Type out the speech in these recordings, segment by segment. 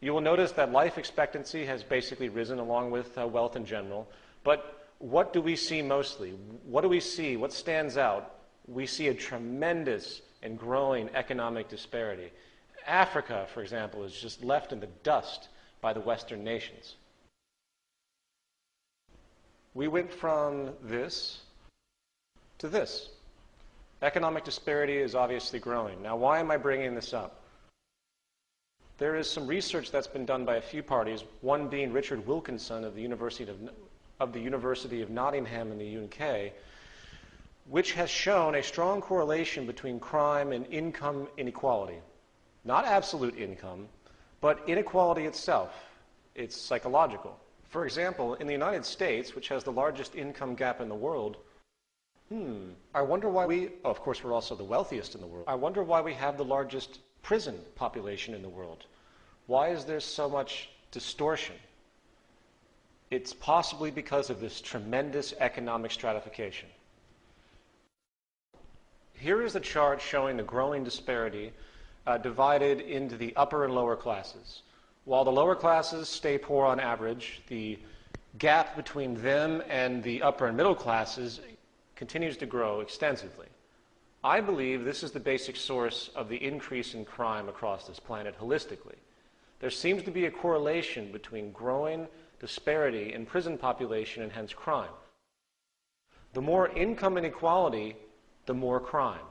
You will notice that life expectancy has basically risen along with wealth in general. But what do we see mostly? What do we see? What stands out? We see a tremendous and growing economic disparity. Africa, for example, is just left in the dust by the Western nations. We went from this to this. Economic disparity is obviously growing. Now, why am I bringing this up? There is some research that's been done by a few parties, one being Richard Wilkinson of the University of Nottingham in the UK, which has shown a strong correlation between crime and income inequality. Not absolute income, but inequality itself. It's psychological. For example, in the United States, which has the largest income gap in the world, I wonder why of course we're also the wealthiest in the world. I wonder why we have the largest prison population in the world. Why is there so much distortion? It's possibly because of this tremendous economic stratification. Here is a chart showing the growing disparity divided into the upper and lower classes. While the lower classes stay poor on average, the gap between them and the upper and middle classes continues to grow extensively. I believe this is the basic source of the increase in crime across this planet holistically. There seems to be a correlation between growing disparity in prison population and hence crime. The more income inequality, the more crime.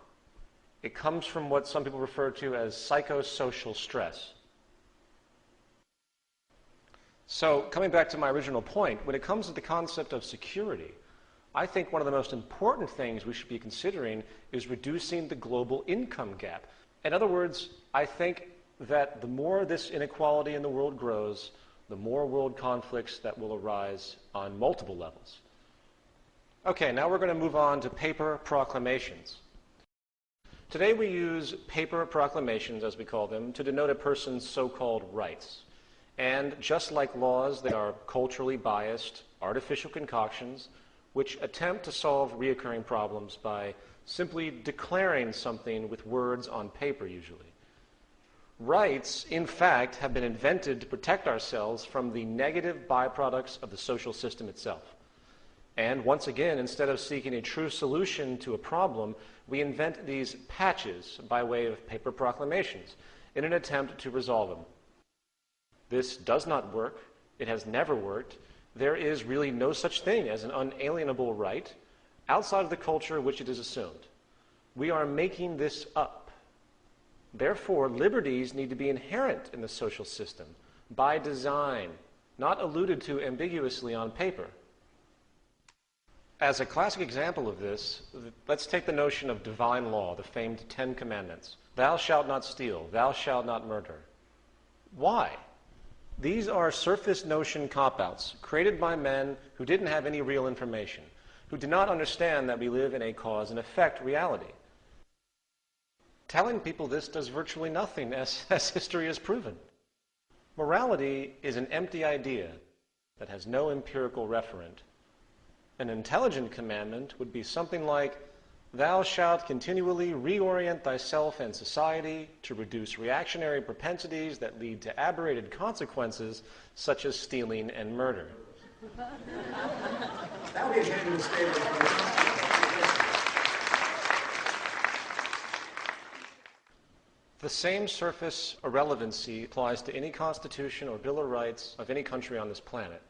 It comes from what some people refer to as psychosocial stress. So, coming back to my original point, when it comes to the concept of security, I think one of the most important things we should be considering is reducing the global income gap. In other words, I think that the more this inequality in the world grows, the more world conflicts that will arise on multiple levels. Okay, now we're going to move on to paper proclamations. Today we use paper proclamations, as we call them, to denote a person's so-called rights. And just like laws, they are culturally biased, artificial concoctions, which attempt to solve reoccurring problems by simply declaring something with words on paper, usually. Rights, in fact, have been invented to protect ourselves from the negative byproducts of the social system itself. And once again, instead of seeking a true solution to a problem, we invent these patches by way of paper proclamations in an attempt to resolve them. This does not work. It has never worked. There is really no such thing as an unalienable right outside of the culture in which it is assumed. We are making this up. Therefore, liberties need to be inherent in the social system by design, not alluded to ambiguously on paper. As a classic example of this, let's take the notion of divine law, the famed 10 Commandments. Thou shalt not steal, thou shalt not murder. Why? These are surface notion cop-outs created by men who didn't have any real information, who did not understand that we live in a cause and effect reality. Telling people this does virtually nothing, as history has proven. Morality is an empty idea that has no empirical referent. An intelligent commandment would be something like, thou shalt continually reorient thyself and society to reduce reactionary propensities that lead to aberrated consequences such as stealing and murder. That would be a genuine statement. The same surface irrelevancy applies to any constitution or Bill of Rights of any country on this planet.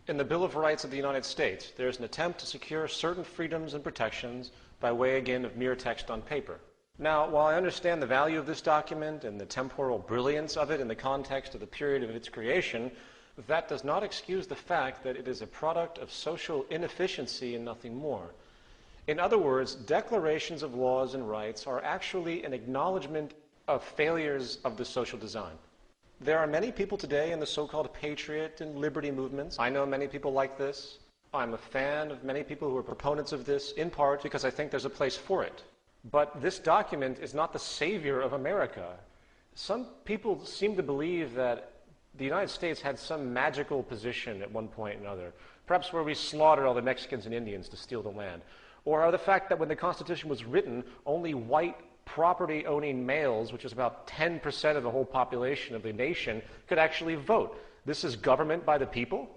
In the Bill of Rights of the United States, there is an attempt to secure certain freedoms and protections by way, again, of mere text on paper. Now, while I understand the value of this document and the temporal brilliance of it in the context of the period of its creation, that does not excuse the fact that it is a product of social inefficiency and nothing more. In other words, declarations of laws and rights are actually an acknowledgement of failures of the social design. There are many people today in the so-called patriot and liberty movements. I know many people like this. I'm a fan of many people who are proponents of this, in part because I think there's a place for it. But this document is not the savior of America. Some people seem to believe that the United States had some magical position at one point or another, perhaps where we slaughtered all the Mexicans and Indians to steal the land, or the fact that when the Constitution was written, only white property-owning males, which is about 10% of the whole population of the nation, could actually vote. This is government by the people?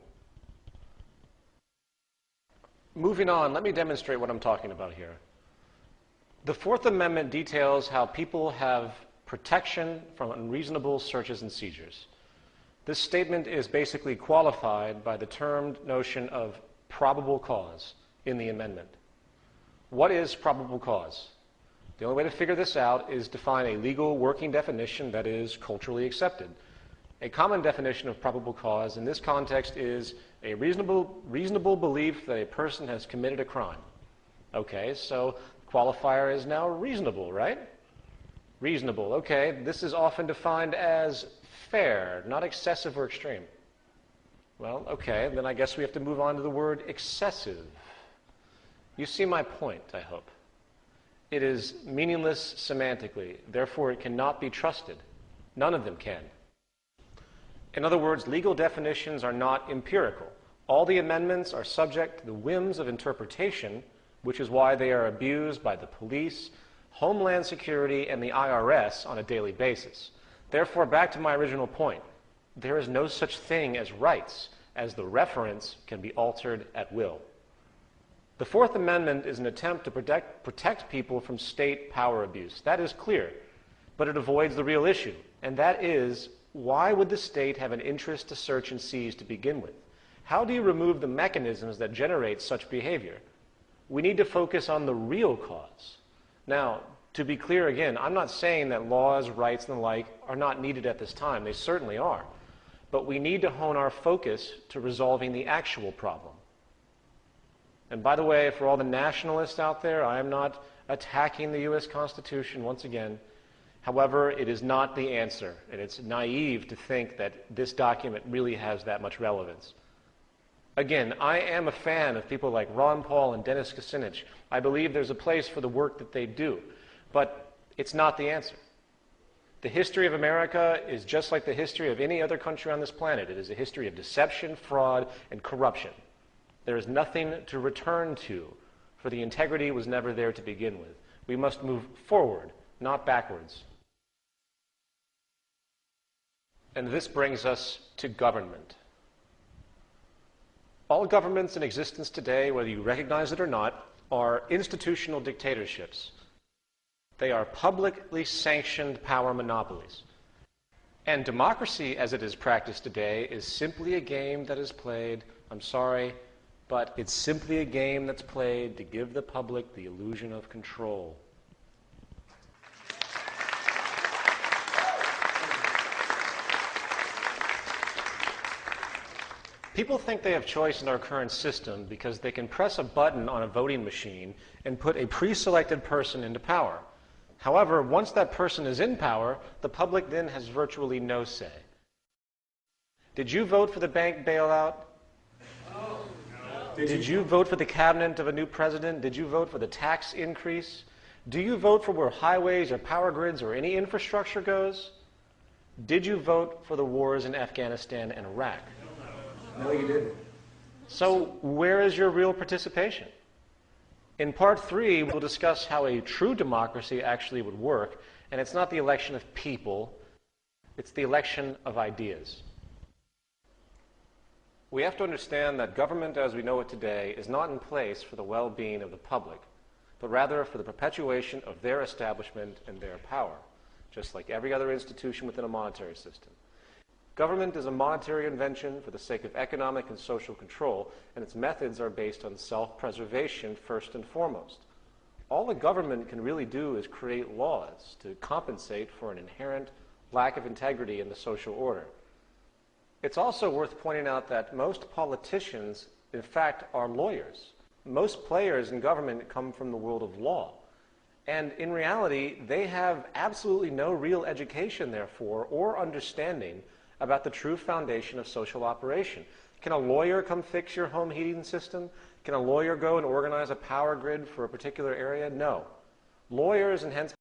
Moving on, let me demonstrate what I'm talking about here. The Fourth Amendment details how people have protection from unreasonable searches and seizures. This statement is basically qualified by the termed notion of probable cause in the amendment. What is probable cause? The only way to figure this out is to find a legal working definition that is culturally accepted. A common definition of probable cause in this context is a reasonable belief that a person has committed a crime. Okay, so qualifier is now reasonable, right? Reasonable, okay. This is often defined as fair, not excessive or extreme. Well, okay, then I guess we have to move on to the word excessive. You see my point, I hope. It is meaningless semantically, therefore it cannot be trusted. None of them can. In other words, legal definitions are not empirical. All the amendments are subject to the whims of interpretation, which is why they are abused by the police, Homeland Security, and the IRS on a daily basis. Therefore, back to my original point, there is no such thing as rights, as the reference can be altered at will. The Fourth Amendment is an attempt to protect people from state power abuse. That is clear, but it avoids the real issue, and that is, why would the state have an interest to search and seize to begin with? How do you remove the mechanisms that generate such behavior? We need to focus on the real cause. Now, to be clear again, I'm not saying that laws, rights, and the like are not needed at this time. They certainly are. But we need to hone our focus to resolving the actual problem. And by the way, for all the nationalists out there, I am not attacking the U.S. Constitution once again. However, it is not the answer, and it's naive to think that this document really has that much relevance. Again, I am a fan of people like Ron Paul and Dennis Kucinich. I believe there's a place for the work that they do, but it's not the answer. The history of America is just like the history of any other country on this planet. It is a history of deception, fraud, and corruption. There is nothing to return to, for the integrity was never there to begin with. We must move forward, not backwards. And this brings us to government. All governments in existence today, whether you recognize it or not, are institutional dictatorships. They are publicly sanctioned power monopolies. And democracy, as it is practiced today, is simply a game that is played, I'm sorry, but it's simply a game that's played to give the public the illusion of control. People think they have choice in our current system because they can press a button on a voting machine and put a pre-selected person into power. However, once that person is in power, the public then has virtually no say. Did you vote for the bank bailout? No. Did you vote for the cabinet of a new president? Did you vote for the tax increase? Do you vote for where highways or power grids or any infrastructure goes? Did you vote for the wars in Afghanistan and Iraq? No, you didn't. So where is your real participation? In part 3, we'll discuss how a true democracy actually would work, and it's not the election of people, it's the election of ideas. We have to understand that government as we know it today is not in place for the well-being of the public, but rather for the perpetuation of their establishment and their power, just like every other institution within a monetary system. Government is a monetary invention for the sake of economic and social control, and its methods are based on self-preservation first and foremost. All the government can really do is create laws to compensate for an inherent lack of integrity in the social order. It's also worth pointing out that most politicians, in fact, are lawyers. Most players in government come from the world of law. And in reality, they have absolutely no real education, therefore, or understanding about the true foundation of social operation. Can a lawyer come fix your home heating system? Can a lawyer go and organize a power grid for a particular area? No. Lawyers, and hence